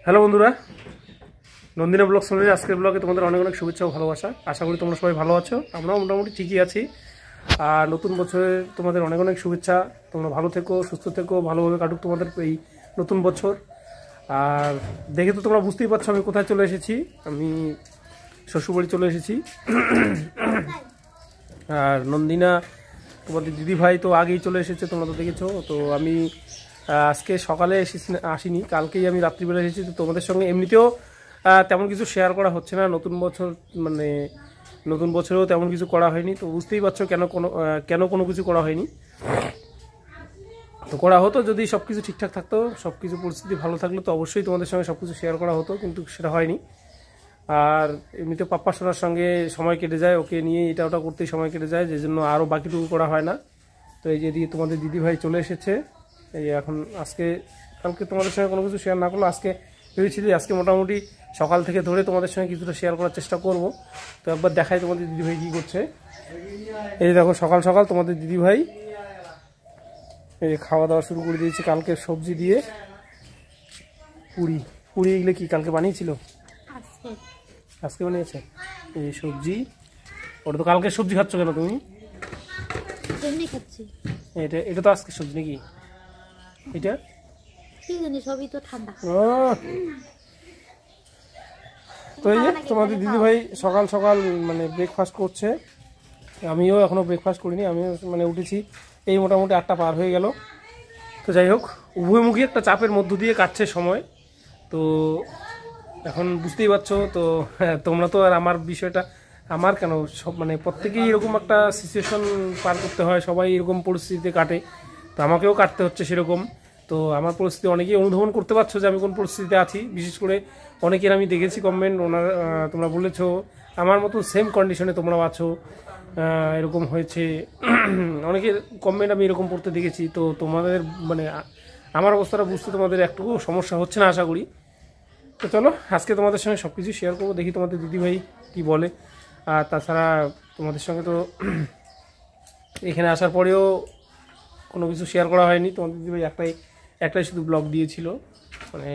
Hello বন্ধুরা, নন্দিনা blog চ্যানেলের আজকের ব্লগে তোমাদের অনেক অনেক শুভেচ্ছা ও ভালোবাসা। আশা করি তোমরা সবাই ভালো আছো, আমরাও মোটামুটি ঠিকই আছি। আর নতুন বছরে তোমাদের অনেক অনেক শুভেচ্ছা। তোমরা ভালো থেকো, সুস্থ থেকো, ভালোভাবে কাটুক তোমাদের এই নতুন বছর। আর দেখে তো তোমরা বুঝতেই পারছো আমি কোথায় চলে এসেছি। আমি শ্বশুরবাড়ি চলে এসেছি। আর নন্দিনা তোমাদের দিদিভাই তো আগেই চলে এসেছে, তোমরা তো দেখেছো। তো আমি আজকে সকালে আসিনি, কালকেই আমি রাত্রিবেলা এসেছি। তো তোমাদের সঙ্গে এমনিতেও তেমন কিছু শেয়ার করা হচ্ছে না। নতুন বছর মানে নতুন বছরেও তেমন কিছু করা হয়নি। তো বুঝতেই পারছো কেন কোনো কিছু করা হয়নি। তো করা হতো যদি সব কিছু ঠিকঠাক থাকতো, সব কিছু পরিস্থিতি ভালো থাকলে তো অবশ্যই তোমাদের সঙ্গে সব কিছু শেয়ার করা হতো, কিন্তু সেটা হয়নি। আর এমনিতে পাপ্পা সোনার সঙ্গে সময় কেটে যায়, ওকে নিয়ে এটা ওটা করতেই সময় কেটে যায়, যে জন্য আরও বাকিটুকু করা হয় না। তো এই যে দিয়ে তোমাদের দিদিভাই চলে এসেছে। এই এখন কালকে তোমাদের সঙ্গে কোনো কিছু শেয়ার না করলো, আজকে ভেবেছি যে আজকে মোটামুটি সকাল থেকে ধরে তোমাদের সঙ্গে কিছুটা শেয়ার করার চেষ্টা করব। তো একবার দেখাই তোমাদের দিদিভাই কী করছে। এই দেখো সকাল সকাল তোমাদের দিদিভাই এই যে খাওয়া দাওয়া শুরু করে দিয়েছে কালকে সবজি দিয়ে। পুরি এগুলো কি কালকে বানিয়েছিল? আজকে বানিয়েছে এই সবজি। ওটা তো কালকে সবজি খাচ্ছ কেন তুমি? এটা তো আজকে সবজি নাকি? এটা সবই তো ঠান্ডা। তো এই যে তোমাদের দিদিভাই সকাল সকাল মানে ব্রেকফাস্ট করছে। আমিও এখনও ব্রেকফাস্ট করিনি, আমিও মানে উঠেছি এই মোটামুটি 8টা পার হয়ে গেল। তো যাই হোক, উভয়মুখী একটা চাপের মধ্য দিয়ে কাটছে সময়। তো এখন বুঝতেই পারছো তো, তোমরা তো আর আমার বিষয়টা আমার কেন সব মানে প্রত্যেকেই এরকম একটা সিচুয়েশন পার করতে হয়, সবাই এরকম পরিস্থিতিতে কাটে। তো আমাকেও কাটতে হচ্ছে সেরকম। তো আমার পরিস্থিতি অনেকেই অনুধাবন করতে পারছো যে আমি কোন পরিস্থিতিতে আছি। বিশেষ করে অনেকের আমি দেখেছি কমেন্ট, তোমরা বলেছো আমার মতো সেম কন্ডিশনে তোমরাও আছো, এরকম হয়েছে। অনেকের কমেন্ট আমি এরকম পড়তে দেখেছি। তো তোমাদের মানে আমার অবস্থাটা বুঝতে তোমাদের একটু সমস্যা হচ্ছে না আশা করি। তো চলো আজকে তোমাদের সঙ্গে সব কিছু শেয়ার করবো, দেখি তোমাদের দিদিভাই কী বলে। আর তাছাড়া তোমাদের সঙ্গে তো এখানে আসার পরেও কোনো কিছু শেয়ার করা হয়নি। তোমাদের দিদিভাই একটাই শুধু ব্লগ দিয়েছিল, মানে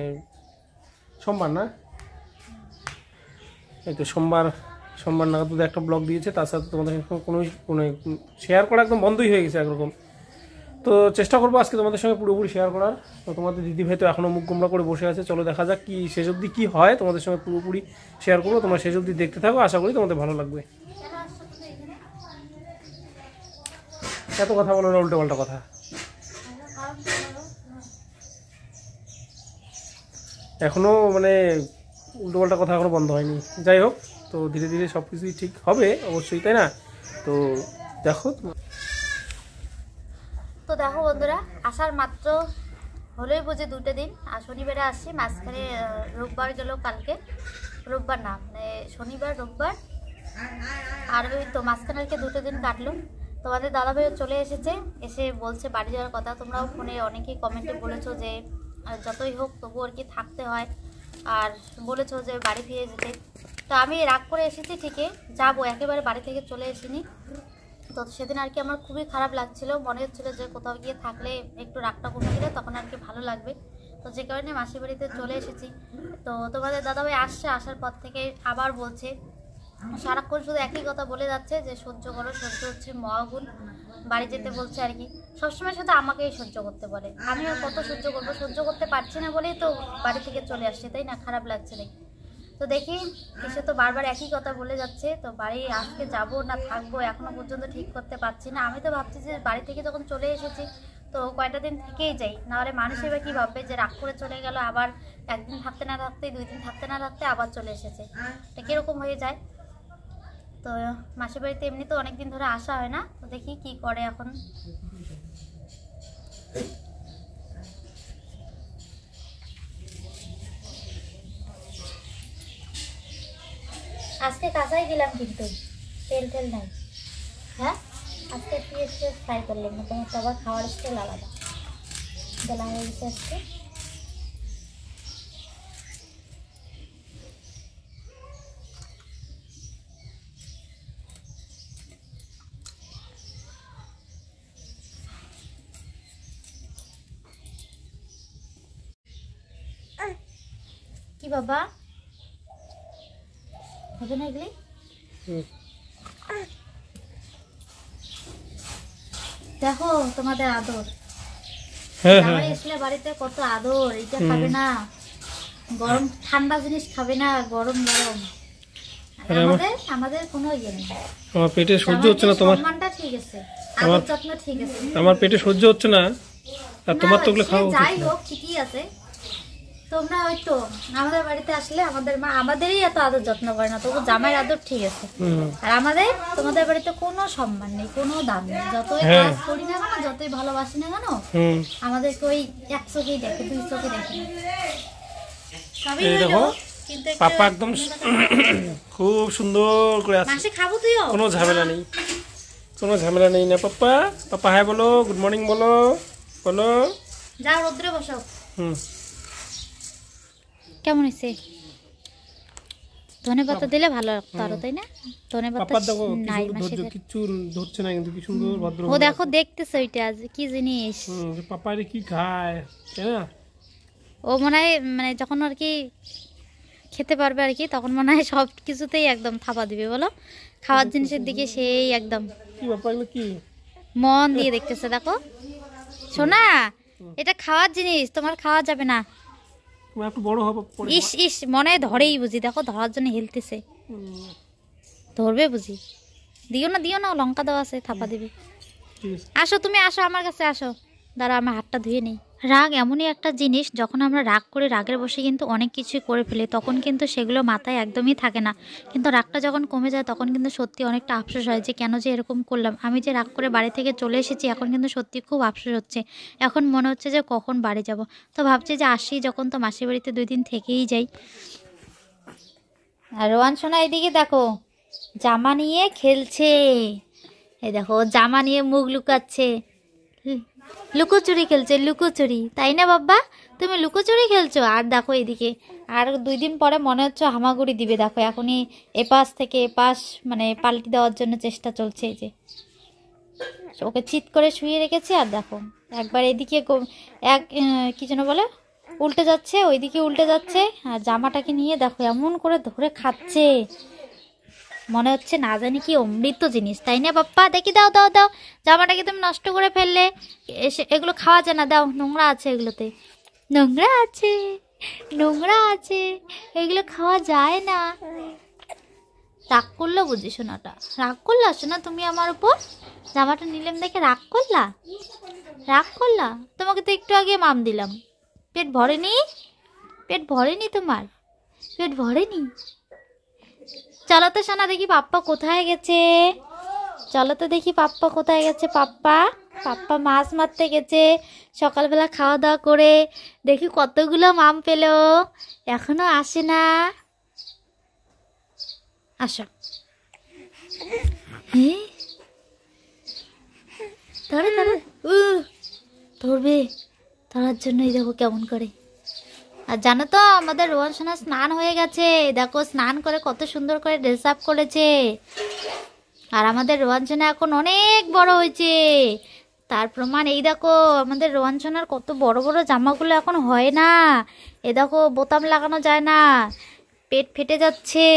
সোমবার না, এই তো সোমবার নাগাদ একটা ব্লগ দিয়েছে। তাছাড়া তোমাদের কোনো শেয়ার করা একদম বন্ধই হয়ে গেছে একরকম। তো চেষ্টা করবো আজকে তোমাদের সঙ্গে পুরোপুরি শেয়ার করার। তো তোমাদের দিদিভাই তো এখনও মুখ গোমরা করে বসে আছে, চলো দেখা যাক কি শেষ অবধি কী হয়। তোমাদের সঙ্গে পুরোপুরি শেয়ার করবো, তোমরা শেষ অবধি দেখতে থাকো, আশা করি তোমাদের ভালো লাগবে। এত কথা বলো না, উল্টো পাল্টা কথা। এখনও মানে উল্টো পাল্টা কথা এখনও বন্ধ হয়নি। যাই হোক, তো ধীরে ধীরে সব কিছুই ঠিক হবে অবশ্যই, তাই না? তো দেখো বন্ধুরা, আসার মাত্র হলেই বুঝে 2টা দিন। আর শনিবারে আসছি, মাঝখানে রোববার গেল, কালকে রোববার না মানে শনিবার রোববার, আর ওই তো মাঝখানে আর কি 2টা দিন কাটলো। তোমাদের দাদাভাইও চলে এসেছে, এসে বলছে বাড়ি যাওয়ার কথা। তোমরাও ফোনে অনেকেই কমেন্টে বলেছো যে যতই হোক তবু আর কি থাকতে হয়, আর বলেছো যে বাড়ি ফিরে যেতে। তো আমি রাগ করে এসেছি ঠিকই, যাবো, একেবারে বাড়ি থেকে চলে এসিনি। তো সেদিন আর কি আমার খুবই খারাপ লাগছিল, মনে হচ্ছিলো যে কোথাও গিয়ে থাকলে একটু রাগটা কমে গেলে তখন আর কি ভালো লাগবে। তো যে কারণে মাসির বাড়িতে চলে এসেছি। তো তোমাদের দাদাভাই আসছে, আসার পর থেকে আবার বলছে, সারাক্ষণ শুধু একই কথা বলে যাচ্ছে যে সহ্য করো, সহ্য হচ্ছে মহাগুণ, বাড়ি যেতে বলছে আর কি। সবসময় শুধু আমাকেই সহ্য করতে বলে, আমিও কত সহ্য করবো, সহ্য করতে পারছি না বলেই তো বাড়ি থেকে চলে আসছে, তাই না? খারাপ লাগছে নাকি? তো দেখি, এসে তো বারবার একই কথা বলে যাচ্ছে। তো বাড়ি আজকে যাবো না থাকবো এখনো পর্যন্ত ঠিক করতে পারছি না। আমি তো ভাবছি যে বাড়ি থেকে যখন চলে এসেছি তো কয়টা দিন থেকেই যাই, নাহলে মানুষ এবার কী ভাববে যে রাগ করে চলে গেল, আবার একদিন থাকতে না থাকতে 2 দিন থাকতে না থাকতে আবার চলে এসেছে, এটা কীরকম হয়ে যায়। তো মাসির বাড়িতে এমনি তো অনেকদিন ধরে আসা হয় না, তো দেখি কি করে এখন। আজকে কাঁচাই দিলাম কিন্তু তেল নাই। হ্যাঁ, আজকে পেঁয়াজ ফ্রাই করলাম না, তোমার তো আবার খাওয়ার স্টাইল আলাদা, বেলা হয়ে গেছে আজকে। কি বাবা হবে না এগুলি? দেখো তোমাদের আদর, জামাই আসলে বাড়িতে কত আদর। এটা খাবে না, গরম ঠান্ডা জিনিস খাবে না, গরম গরম। আমাদের কোনো ইয়ে নেই। আমার পেটে সহ্য হচ্ছে না তোমার সম্মানটা ঠিক আছে, আদর যত্ন ঠিক আছে। আমার পেটে সহ্য হচ্ছে না, আর তোমার তো ওগুলো খাওয়া উচিত যাই হোক ঠিকই আছে। তোমরা হয়তো আমাদের বাড়িতে আসলে আমাদের মা আমাদেরই এত আদর যত্ন করে না, তবু জামাইয়ের আদর ঠিক আছে। আর আমাদের তোমাদের বাড়িতে কোনো সম্মান নেই, কোনো দাম নেই। যতই কাজ করি না কেন, যতই ভালোবাসি না কেন, আমাদেরকে ওই 1 চোখেই দেখে, 2 চোখে দেখে। সবই হলো কিন্তু পাপা একদম খুব সুন্দর করে আছে। মাসে খাবো তুইও, কোনো ঝামেলা নেই, কোনো ঝামেলা নেই না পাপা। পাপা হাই বলো, গুড মর্নিং বলো, বলো। যাও রোদ্রে বসো। কেমন হয়েছে? ধনেপাতা দিলে ভালো লাগতো আরো, তাই না? ধনেপাতা নাই মাসে কিছু ধরছে না, কিন্তু কি সুন্দর ভদ্র। ও দেখো দেখতেছে ওইটা আজ কি জিনিস। পাপা রে কি খায়, তাই না? ও মনে হয় মানে যখন আর কি খেতে পারবে আর কি, তখন মনে হয় সব কিছুতেই একদম থাপা দিবে। বলো, খাওয়ার জিনিসের দিকে সেই একদম কি ব্যাপার, কি মন দিয়ে দেখতেছে। দেখো সোনা, এটা খাওয়ার জিনিস, তোমার খাওয়া যাবে না। একটু বড় হবে পরে। ইস ইস মনে ধরেই বুঝি, দেখো ধরার জন্য হেলতেছে। ধরবে বুঝি, দিও না লঙ্কা দেওয়া আছে, থাপা দিবে। আসো তুমি আসো আমার কাছে আসো, দাঁড়া আমার হাতটা ধুয়ে নেই। রাগ এমনই একটা জিনিস, যখন আমরা রাগ করে রাগের বসে কিন্তু অনেক কিছুই করে ফেলি, তখন কিন্তু সেগুলো মাথায় একদমই থাকে না। কিন্তু রাগটা যখন কমে যায় তখন কিন্তু সত্যি অনেকটা আফসোস হয় যে কেন যে এরকম করলাম। আমি যে রাগ করে বাড়ি থেকে চলে এসেছি, এখন কিন্তু সত্যি খুব আফসোস হচ্ছে। এখন মনে হচ্ছে যে কখন বাড়ি যাব। তো ভাবছি যে আসি যখন, তো মাসির বাড়িতে 2 দিন থেকেই যাই। আর রোয়ান সোনা এদিকে দেখো জামা নিয়ে খেলছে। এই দেখো জামা নিয়ে মুখ লুকাচ্ছে, লুকোচুরি খেলছে, লুকোচুরি। তাই না বাবা, তুমি লুকোচুরি খেলছো? আর দেখো এদিকে আর 2 দিন পরে মনে হচ্ছে হামাগুড়ি দিবে। দেখো এখনই এপাশ থেকে এপাশ মানে পাল্টি দেওয়ার জন্য চেষ্টা চলছে। এই যে ওকে চিৎ করে শুয়ে রেখেছে, আর দেখো একবার এদিকে কি যেন বলে উল্টে যাচ্ছে, ওইদিকে উল্টে যাচ্ছে। আর জামাটাকে নিয়ে দেখো এমন করে ধরে খাচ্ছে, মনে হচ্ছে না জানি কি অমৃত জিনিস। তাই না বাপ্পা? দেখি দাও দাও দাও, জামাটাকে তুমি নষ্ট করে ফেললে, এগুলো খাওয়া যায় না, দাও, নোংরা আছে এগুলোতে, নোংরা আছে, নোংরা আছে, এগুলো খাওয়া যায় না। রাগ করলো বুঝি সোনাটা? রাগ করলা সোনা তুমি আমার উপর? জামাটা নিলাম দেখে রাগ করলা? রাগ করলা? তোমাকে তো একটু আগে মাম দিলাম। পেট ভরেনি? পেট ভরেনি তোমার? পেট ভরেনি? চলো তো সোনা দেখি পাপ্পা কোথায় গেছে, চলো তো দেখি পাপ্পা কোথায় গেছে। পাপ্পা মাছ মারতে গেছে সকালবেলা খাওয়া দাওয়া করে। দেখি কতগুলো মাম পেলো, এখনো আসে না। আসো, ধরে ধরে ধরবে, ধরার জন্যই দেখো কেমন করে। আর জানো তো আমাদের রোহন সোনা স্নান হয়ে গেছে, দেখো স্নান করে কত সুন্দর করে ড্রেস আপ করেছে। আর আমাদের রোহন সোনা এখন অনেক বড় হয়েছে, তার প্রমাণ এই দেখো আমাদের রোহন সোনার কত বড় বড় জামাগুলো এখন হয় না। এ দেখো বোতাম লাগানো যায় না, পেট ফেটে যাচ্ছে।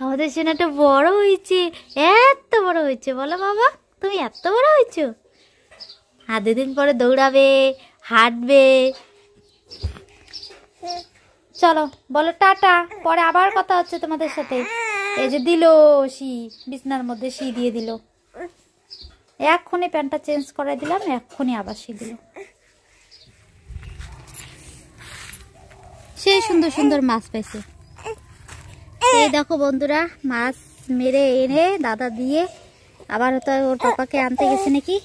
আমাদের সোনাটা বড় হয়েছে, এত বড় হয়েছে। বলো বাবা, তুমি এত বড় হয়েছো। আর 2 দিন পরে দৌড়াবে, হাঁটবে। চলো বলো টাটা, পরে আবার কথা হচ্ছে তোমাদের সাথে। এই যে দিল শি, বিছনার মধ্যে শি দিয়ে দিল। এক্ষুনি প্যান্টটা চেঞ্জ করে দিলাম, এক্ষুনি আবার শি দিল। সেই সুন্দর সুন্দর মাছ পাইছে। এই দেখো বন্ধুরা, মাছ মেরে এনে দাদা দিয়ে আবার হয়তো ওর পাপাকে আনতে গেছে নাকি,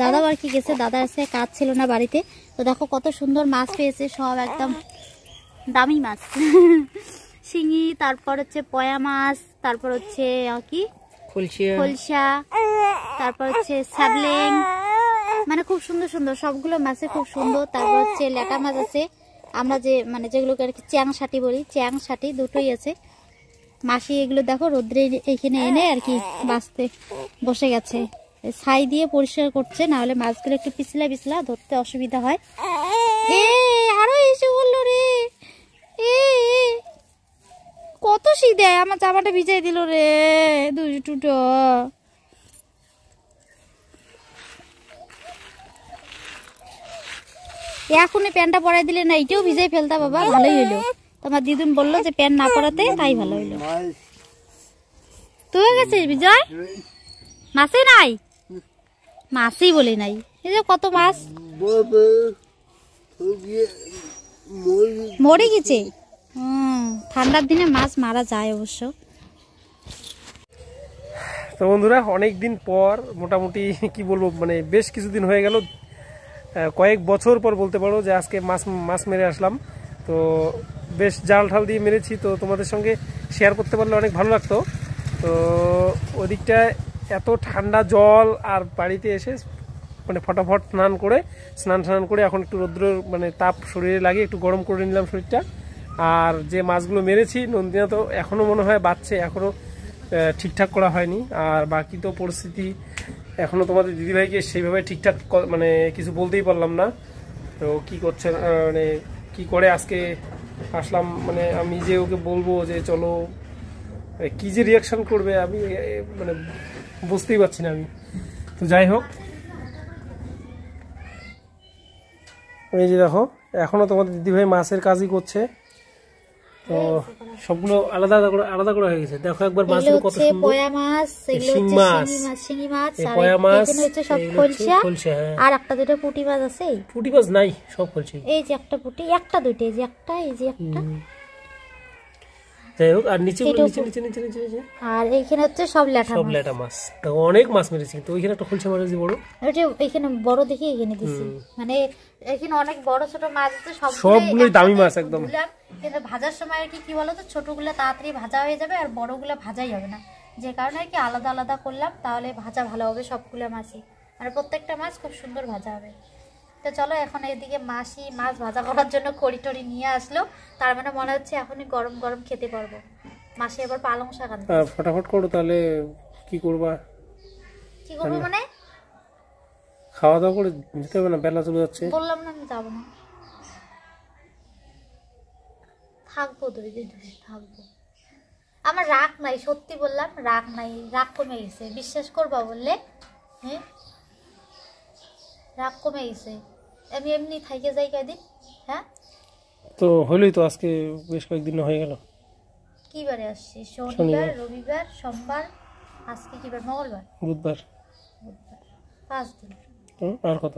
দাদা আর কি গেছে, দাদা এসে কাজ ছিল না বাড়িতে। তো দেখো কত সুন্দর মাছ পেয়েছে, সব একদম দামি মাছ। শিঙি, তারপর হচ্ছে পয়া মাছ, তারপর হচ্ছে কি খলসা, তারপর হচ্ছে স্যাবলেং, মানে খুব সুন্দর সুন্দর সবগুলো মাছে খুব সুন্দর। তারপর হচ্ছে ল্যাটা মাছ আছে, আমরা যে মানে যেগুলোকে আর কি চ্যাংসাটি বলি, চ্যাংসাটি দুটোই আছে। মাসি এগুলো দেখো রোদ্রে এখানে এনে আর কি বাঁচতে বসে গেছে, ছাই দিয়ে পরিষ্কার করছে, না হলে মাছগুলো একটু পিছলা পিছলা ধরতে অসুবিধা হয়। আরো এসে বললো রে, কত শীত দেয়, আমার জামাটা ভিজাই দিল রে দুটো। এখনই প্যান্টটা পরাই দিলে না, এইটাও ভিজাই ফেলতা বাবা, ভালোই হইলো। তোমার দিদুন বললো যে প্যান্ট না পরাতে, তাই ভালো হইলো। তুই গেছিস বিজয়? মাছই নাই, মাছই বলি নাই। এই যে কত মাছ মরে গেছে। ঠান্ডার দিনে মাছ মারা যায় অবশ্য। তো বন্ধুরা, অনেক দিন পর মোটামুটি কি বলবো, মানে বেশ কিছুদিন হয়ে গেল, কয়েক বছর পর বলতে পারো যে আজকে মাছ মেরে আসলাম। তো বেশ জাল ঠাল দিয়ে মেরেছি, তো তোমাদের সঙ্গে শেয়ার করতে পারলে অনেক ভালো লাগতো। তো ওদিকটায় এত ঠান্ডা জল, আর বাড়িতে এসে মানে ফটাফট স্নান করে এখন একটু রৌদ্র মানে তাপ শরীরে লাগে, একটু গরম করে নিলাম শরীরটা। আর যে মাছগুলো মেরেছি, নন্দিনা তো এখনও মনে হয় বাচ্চা, এখনও ঠিকঠাক করা হয়নি। আর বাকি তো পরিস্থিতি এখনও তোমাদের দিদিভাইকে সেইভাবে ঠিকঠাক মানে কিছু বলতেই পারলাম না। তো কী করছে, মানে কি করে আজকে আসলাম, মানে আমি যে ওকে বলবো যে চলো, কি যে রিয়াকশন করবে আমি মানে বুঝতেই পারছি না আমি। তো যাই হোক, এই যে দেখো এখনো তোমাদের দিদিভাই মাছের কাজই করছে। তো সবগুলো আলাদা করে হয়ে গেছে। দেখো একবার মাছগুলো কত সুন্দর, পয়া মাছ, শিং মাছ, শিঙি মাছ, পয়া মাছ, সব খলসা, আর একটা দুটো পুঁটি মাছ আছে। পুঁটি মাছ নাই, সব খলসি। এই যে একটা পুঁটি, একটা দুটো, এই যে একটা, এই যে একটা। যাই হোক, আর নিচে আর এইখানে হচ্ছে সব ল্যাটা মাছ। অনেক মাছ মেরেছি। তো ওইখানে একটা খলসা মাছ আছে বড়, এইখানে বড় দেখে এখানে দিছি। মানে এখানে অনেক বড় ছোট মাছ আছে, সবগুলোই দামি মাছ একদম। কিন্তু ভাজার সময় আর কি বলতো, ছোটগুলো তাড়াতাড়ি ভাজা হয়ে যাবে, আর বড়গুলো ভাজাই হবে না। যে কারণে আর কি আলাদা আলাদা করলাম, তাহলে ভাজা ভালো হবে সবগুলো মাছই, আর প্রত্যেকটা মাছ খুব সুন্দর ভাজা হবে। তো চলো, এখন এদিকে মাছ ভাজা করার জন্য খড়ি নিয়ে আসলো। তার মানে মনে হচ্ছে এখনই গরম গরম খেতে পারবো। মাসি এবার পালং শাক আনতে। ফটাফট করো তাহলে। কি করবো মানে খাওয়া দাওয়া করে যেতে হবে না, বেলা চলে যাচ্ছে। বললাম না আমি যাবো না, থাকবো থাকবো। আমার রাগ নাই, সত্যি বললাম, রাগ নাই, রাগ কমে গেছে, বিশ্বাস করবা বললে। হ্যাঁ, রাগ কমে গেছে। আমি এমনি থাইকে যাই কয়দিন। হ্যাঁ, তো হলোই তো, আজকে বেশ কয়েকদিন হয়ে গেল। কি বারে আসছি? শনিবার, রবিবার, সোমবার, আজকে কি বার? মঙ্গলবার, বুধবার, 5 দিন। আর কত?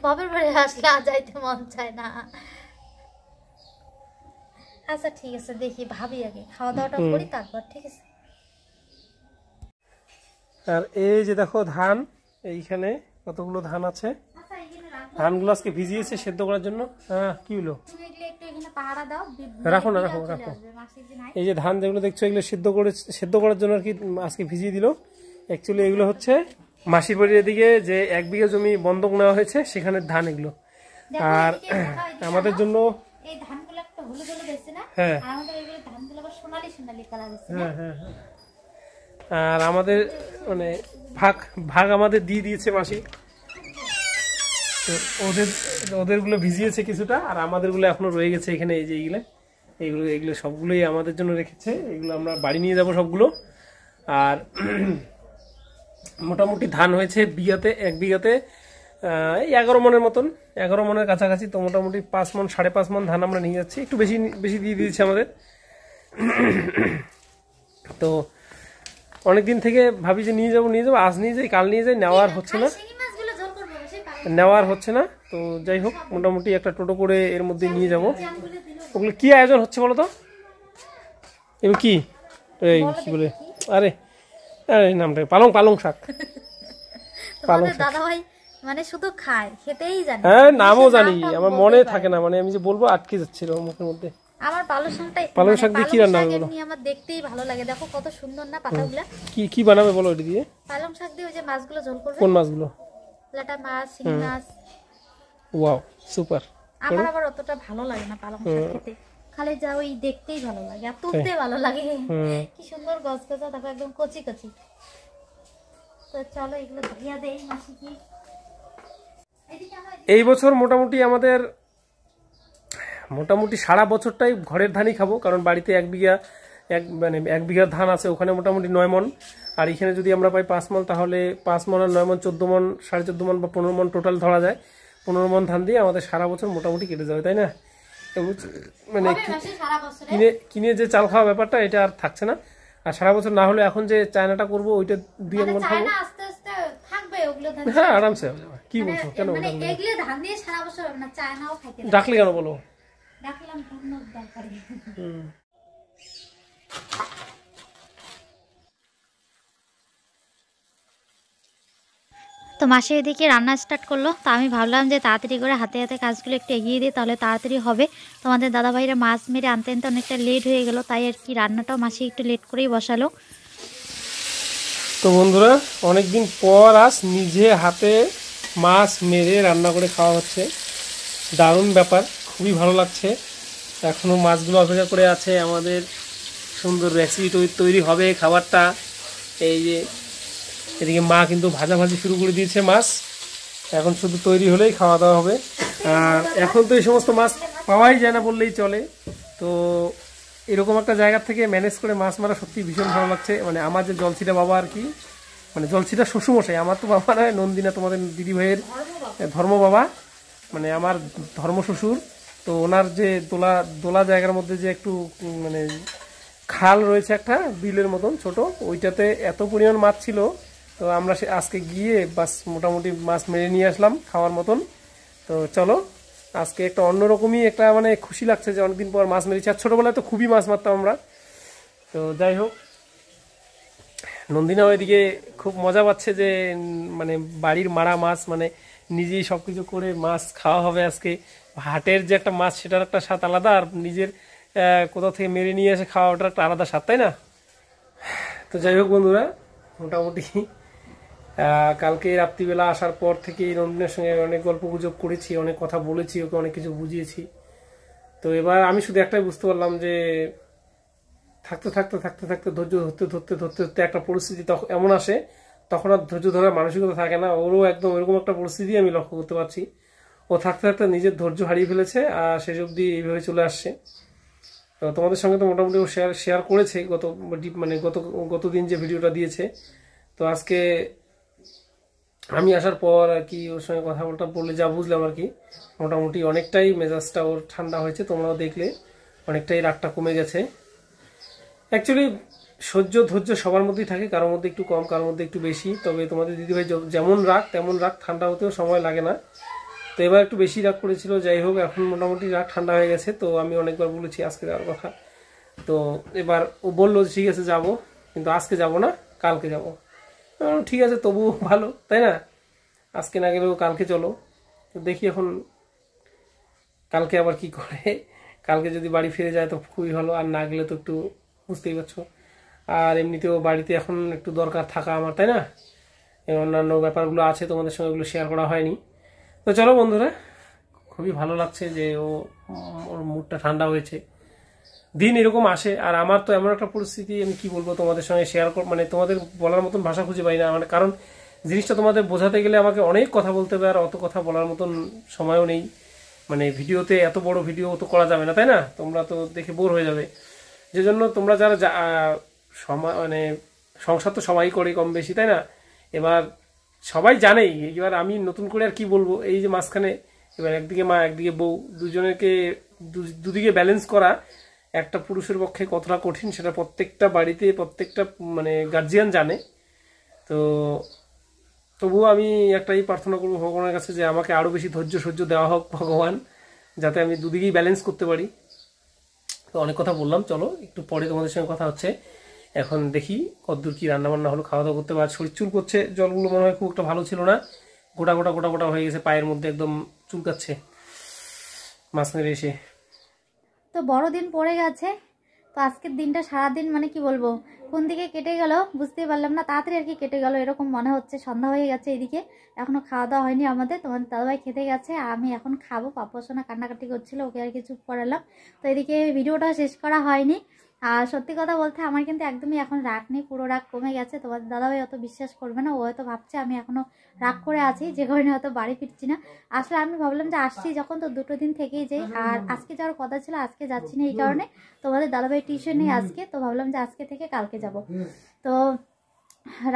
বাবার বাড়ি আসলে আর যাইতে মন চায় না। আচ্ছা ঠিক আছে, দেখি ভাবি, আগে খাওয়া দাওয়াটা করি তারপর। ঠিক আছে। আর এই যে দেখো ধান, এইখানে কতগুলো ধান আছে। ধানগুলো আজকে ভিজিয়েছে সেদ্ধ করার জন্য। হ্যাঁ, কি হলো? রাখো না, রাখো। এই যে ধান যেগুলো দেখছো, এগুলো সেদ্ধ করার জন্য আর কি আজকে ভিজিয়ে দিল। অ্যাকচুয়ালি এগুলো হচ্ছে মাসির বাড়ির এদিকে যে 1 বিঘা জমি বন্ধক নেওয়া হয়েছে, সেখানে ধান এগুলো। আর আমাদের জন্য হ্যাঁ, আর আমাদের মানে ভাগ আমাদের দিয়ে দিয়েছে মাসি। ওদেরগুলো ভিজিয়েছে কিছুটা, আর আমাদেরগুলো এখনো রয়ে গেছে এখানে। এই যে এগুলো সবগুলোই আমাদের জন্য রেখেছে। এগুলো আমরা বাড়ি নিয়ে যাব সবগুলো। আর মোটামুটি ধান হয়েছে 1 বিঘাতে 11 মনের মতন, 11 মনের কাছাকাছি। তো মোটামুটি 5 মন 5.5 মন ধান আমরা নিয়ে যাচ্ছি। একটু বেশি দিয়ে দিয়েছে আমাদের। তো অনেকদিন থেকে ভাবি যে নিয়ে যাবো, আজ নিয়ে যাই, কাল নিয়ে যাই, নেওয়ার হচ্ছে না। তো যাই হোক, মোটামুটি একটা টোটো করে এর মধ্যে নিয়ে যাব। ওগুলো কি আয়োজন হচ্ছে বলো তো? এগুলো কি, এই কি বলে, আরে নামটা পালং শাক। দাদা ভাই মানে শুধু খায়, খেতেই জানে। হ্যাঁ, নামও জানি, আমার মনে থাকে না, মানে আমি যে বলবো আটকে যাচ্ছিল মুখের মধ্যে। আমার পালং শাক দিয়ে কি রান্না হবে? আমার দেখতেই ভালো লাগে। দেখো কত সুন্দর না পাতাগুলো। কি বানাবে বলো ওটা দিয়ে? পালং শাক দিয়ে ওই যে মাছগুলো ঝোল করবে। কোন মাছগুলো? লাটা মাছ, শিঙি মাছ। Wow, super. আমার আবার অতটা ভালো লাগে না পালং শাক খেতে, খালি যা ওই দেখতেই ভালো লাগে, আর তুলতে ভালো লাগে। কি সুন্দর গছগছা, দেখো একদম কচি কচি। তো চলো এগুলো ধুইয়া দেই মাসি কি। এই বছর মোটামুটি আমাদের মোটামুটি সারা বছরটাই ঘরের ধানই খাবো, কারণ বাড়িতে এক বিঘা ধান আছে, ওখানে মোটামুটি 9 মণ, আর এখানে যদি আমরা পাই 5 মণ, তাহলে 5 মণ আর 9 মণ 14 মণ, 14.5 মণ বা 15 মণ টোটাল ধরা যায়। 15 মণ ধান দিয়ে আমাদের সারা বছর মোটামুটি কেটে যাবে, তাই না? মানে কিনে যে চাল খাওয়া ব্যাপারটা এটা আর থাকছে না। আর সারা বছর না হলে এখন যে চায়নাটা করবো ওইটা 2 মণ খাবো, হ্যাঁ আরামসে হবে। কি বলছো, কেন ডাকলে কেন বলো? তো মাসি এদিকে রান্না স্টার্ট করলো, তো আমি ভাবলাম যে তাড়াতাড়ি করে হাতে হাতে কাজগুলো একটু এগিয়ে দিই, তাহলে তাড়াতাড়ি হবে। তোমাদের দাদাভাইরা মাছ মেরে আনতে আনতে অনেকটা লেট হয়ে গেল, তাই আর কি রান্নাটাও মাসি একটু লেট করেই বসালো। তো বন্ধুরা, অনেকদিন পর আজ নিজে হাতে মাছ মেরে রান্না করে খাওয়া হচ্ছে, দারুণ ব্যাপার, খুবই ভালো লাগছে। এখনও মাছগুলো অপেক্ষা করে আছে, আমাদের সুন্দর রেসিপি তৈরি হবে খাবারটা। এই যে এদিকে মা কিন্তু ভাজাভাজি শুরু করে দিয়েছে মাছ, এখন শুধু তৈরি হলেই খাওয়া দাওয়া হবে। আর এখন তো এই সমস্ত মাছ পাওয়াই যায় না বললেই চলে, তো এরকম একটা জায়গা থেকে ম্যানেজ করে মাছ মারা সত্যি ভীষণ ভালো লাগছে। মানে আমার যে জলছিটা বাবা আর কি, মানে জলছিটা শ্বশুরমশাই, আমার তো বাবা নয়, নন্দিনা তোমাদের দিদিভাইয়ের ধর্ম বাবা, মানে আমার ধর্ম শ্বশুর। তো ওনার যে দোলা জায়গার মধ্যে যে একটু মানে খাল রয়েছে একটা বিলের মতন ছোট, ওইটাতে এত পরিমাণ মাছ ছিল। তো আমরা আজকে গিয়ে বাস মোটামুটি মাছ মেরে নিয়ে আসলাম খাওয়ার মতন। তো চলো, আজকে একটা অন্যরকমই একটা মানে খুশি লাগছে যে অনেকদিন পর মাছ মেরেছি। আর ছোটোবেলায় তো খুবই মাছ মারতাম আমরা। তো যাই হোক, নন্দিনা ওইদিকে খুব মজা পাচ্ছে যে মানে বাড়ির মারা মাছ, মানে নিজেই সব কিছু করে মাছ খাওয়া হবে আজকে। হাটের যে একটা মাছ সেটার একটা স্বাদ আলাদা, আর নিজের কোথাও থেকে মেরে নিয়ে এসে খাওয়া ওটার একটা আলাদা স্বাদ, তাই না? তো যাই হোক বন্ধুরা, মোটামুটি কালকে রাত্রিবেলা আসার পর থেকে নন্দিনের সঙ্গে অনেক গল্প গুজব করেছি, অনেক কথা বলেছি, ওকে অনেক কিছু বুঝিয়েছি। তো এবার আমি শুধু একটাই বুঝতে পারলাম যে থাকতে থাকতে থাকতে থাকতে ধৈর্য ধরতে ধরতে ধরতে ধরতে একটা পরিস্থিতি তখন এমন আসে, তখন আর ধৈর্য ধরার মানসিকতা থাকে না। ওরও একদম এরকম একটা পরিস্থিতি আমি লক্ষ্য করতে পারছি। ও থাকতে থাকতে নিজের ধৈর্য হারিয়ে ফেলেছে, আর শেষ অবধি এইভাবে চলে আসছে। তো তোমাদের সঙ্গে তো মোটামুটি ও শেয়ার করেছে গতদিন যে ভিডিওটা দিয়েছে। তো আজকে আমি আসার পর আর কি ওর সঙ্গে কথা বললে যা বুঝলাম আর কি, মোটামুটি অনেকটাই মেজাজটা ওর ঠান্ডা হয়েছে। তোমরাও দেখলে অনেকটাই রাগটা কমে গেছে। অ্যাকচুয়ালি ধৈর্য সবার মধ্যেই থাকে, কারোর মধ্যে একটু কম, কারোর মধ্যে একটু বেশি। তবে তোমাদের দিদিভাই যেমন রাগ তেমন রাগ, ঠান্ডা হতেও সময় লাগে না। তো এবার একটু বেশি রাগ করেছিল, যাই হোক এখন মোটামুটি রাগ ঠান্ডা হয়ে গেছে। তো আমি অনেকবার বলেছি আজকে যাওয়ার কথা। তো এবার ও বললো ঠিক আছে যাবো, কিন্তু আজকে যাব না, কালকে যাব। ঠিক আছে, তবুও ভালো, তাই না? আজকে না গেলেও কালকে চলো। তো দেখি এখন কালকে আবার কি করে। কালকে যদি বাড়ি ফিরে যায় তো খুবই ভালো, আর না গেলে তো একটু বুঝতেই পারছো। আর এমনিতেও বাড়িতে এখন একটু দরকার থাকা আমার, তাই না? অন্যান্য ব্যাপারগুলো আছে, তোমাদের সঙ্গে ওগুলো শেয়ার করা হয়নি। তো চলো বন্ধুরা, খুবই ভালো লাগছে যে ওর মুডটা ঠান্ডা হয়েছে। দিন এরকম আসে, আর আমার তো এমন একটা পরিস্থিতি, আমি কি বলবো তোমাদের সঙ্গে শেয়ার মানে তোমাদের বলার মতন ভাষা খুঁজে পাই না। মানে কারণ জিনিসটা তোমাদের বোঝাতে গেলে আমাকে অনেক কথা বলতে হবে, আর অত কথা বলার মতন সময়ও নেই। মানে ভিডিওতে এত বড় ভিডিও তো করা যাবে না, তাই না? তোমরা তো দেখে বোর হয়ে যাবে। যে জন্য তোমরা যারা মানে সংসার তো সবাই করে কম বেশি, তাই না? এবার সবাই জানেই। এবার আমি নতুন করে আর কি বলবো, এই যে মাঝখানে এবার একদিকে মা একদিকে বউ, দুদিকে ব্যালেন্স করা একটা পুরুষের পক্ষে কতটা কঠিন সেটা প্রত্যেকটা বাড়িতে প্রত্যেকটা মানে গার্জিয়ান জানে। তো তবুও আমি একটাই প্রার্থনা করবো ভগবানের কাছে যে আমাকে আরও বেশি সহ্য দেওয়া হোক ভগবান, যাতে আমি দুদিকেই ব্যালেন্স করতে পারি। তো অনেক কথা বললাম, চলো একটু পরে তোমাদের সঙ্গে কথা হচ্ছে। এখন দেখি কতদূর কি রান্নাবান্না হলো, খাওয়া দাওয়া করতে পার। শরীর চুল করছে, জলগুলো মনে হয় খুব একটা ভালো ছিল না, গোটা গোটা গোটা গোটা হয়ে গেছে, পায়ের মধ্যে একদম চুলকাচ্ছে মাছ মেরে এসে। তো বড় দিন পড়ে গেছে, তো আজকের দিনটা সারাদিন মানে কি বলবো, কোন দিকে কেটে গেল বুঝতেই পারলাম না, তাড়াতাড়ি আর কি কেটে গেল এরকম মনে হচ্ছে। সন্ধ্যা হয়ে গেছে, এদিকে এখনো খাওয়া দাওয়া হয়নি আমাদের। তোমার দাদাভাই খেতে গেছে, আমি এখন খাবো। পাপ্পসোনা কান্নাকাটি করছিল, ওকে আর কি চুপ করালাম। তো এদিকে ভিডিওটা শেষ করা হয়নি। আর সত্যি কথা বলতে আমার কিন্তু একদমই এখন রাগ নেই, পুরো রাগ কমে গেছে। তোমার দাদাভাই অত বিশ্বাস করবে না, ও হয়তো ভাবছে আমি এখনো রাগ করে আছি, যে কারণে হয়তো বাড়ি ফিরছি না। আসলে আমি ভাবলাম যে আসছি যখন তো 2 দিন থেকেই যাই। আর আজকে যাওয়ার কথা ছিল, আজকে যাচ্ছি না এই কারণে, তোমাদের দাদাভাই টিউশন নেই আজকে, তো ভাবলাম যে আজকে থেকে কালকে যাব। তো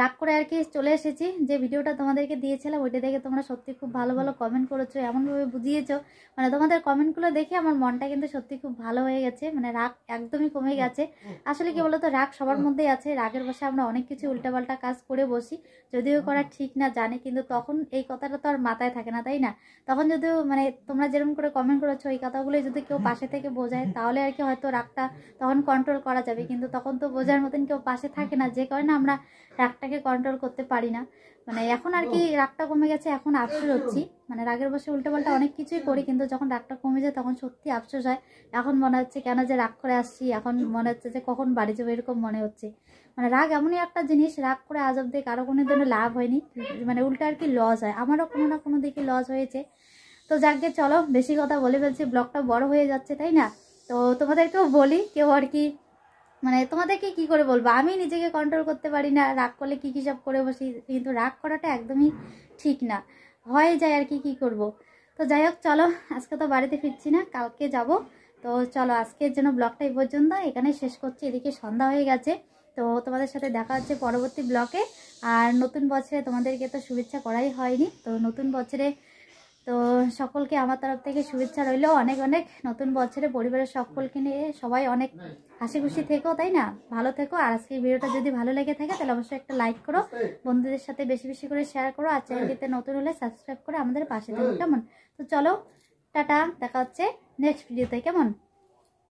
রাগ করে আর কি চলে এসেছি। যে ভিডিওটা তোমাদেরকে দিয়েছিলাম ওইটা দেখে তোমরা সত্যি খুব ভালো ভালো কমেন্ট করেছো, এমনভাবে বুঝিয়েছো, মানে তোমাদের কমেন্টগুলো দেখে আমার মনটা কিন্তু সত্যি খুব ভালো হয়ে গেছে। মানে রাগ একদমই কমে গেছে। আসলে কি বলতো, রাগ সবার মধ্যেই আছে। রাগের বসে আমরা অনেক কিছু উল্টাপাল্টা কাজ করে বসি, যদিও করা ঠিক না জানি, কিন্তু তখন এই কথাটা তো আর মাথায় থাকে না, তাই না? তখন যদিও মানে তোমরা যেরকম করে কমেন্ট করেছো এই কথাগুলো যদি কেউ পাশে থেকে বোঝায় তাহলে আর কি হয়তো রাগটা তখন কন্ট্রোল করা যাবে, কিন্তু তখন তো বোঝার মতন কেউ পাশে থাকে না, যে কারণে আমরা রাগটাকে কন্ট্রোল করতে পারি না। মানে এখন আর কি রাগটা কমে গেছে, এখন আফসোস হচ্ছি। মানে রাগের বসে উল্টোপাল্টা অনেক কিছুই করি, কিন্তু যখন রাগটা কমে যায় তখন সত্যি আফসোস হয়। এখন মনে হচ্ছে কেন যে রাগ করে আসছি, এখন মনে হচ্ছে যে কখন বাড়ি যাবো এরকম মনে হচ্ছে। মানে রাগ এমনই একটা জিনিস, রাগ করে আজ অব্দি কারো কোনো দিনও লাভ হয়নি, মানে উল্টা আর কি লস হয়। আমারও কোনো না কোনো দিকে লস হয়েছে। তো যাকে চলো, বেশি কথা বলে ফেলছি, ব্লগটা বড় হয়ে যাচ্ছে, তাই না? তো তোমাদেরকেও বলি, কেউ আর কি মানে তোমাদেরকে কি করে বলবো, আমি নিজেকে কন্ট্রোল করতে পারি না, রাগ করলে কি কি সব করে বসি, কিন্তু রাগ করাটা একদমই ঠিক না, হয়ে যায় আর কি, কি করব। তো যাই হোক চলো, আজকে তো বাড়িতে ফিরছি না, কালকে যাব। তো চলো আজকের জন্য ব্লগটা এই পর্যন্ত, এখানে শেষ করছি। এদিকে সন্ধ্যা হয়ে গেছে, তো তোমাদের সাথে দেখা হচ্ছে পরবর্তী ব্লগে। আর নতুন বছরে তোমাদেরকে তো শুভেচ্ছা করাই হয়নি, তো নতুন বছরে তো সকলকে আমার তরফ থেকে শুভেচ্ছা রইল অনেক অনেক। নতুন বছরে পরিবারের সকলকে নিয়ে সবাই অনেক হাসি খুশি থেকো, তাই না? ভালো থেকো। আর আজকে ভিডিওটা যদি ভালো লেগে থাকে তাহলে অবশ্যই একটা লাইক করো, বন্ধুদের সাথে বেশি বেশি করে শেয়ার করো, আর চ্যানেলটিতে নতুন হলে সাবস্ক্রাইব করে আমাদের পাশে থাকো, কেমন? তো চলো টাটা, দেখা হচ্ছে নেক্সট ভিডিওতে, কেমন?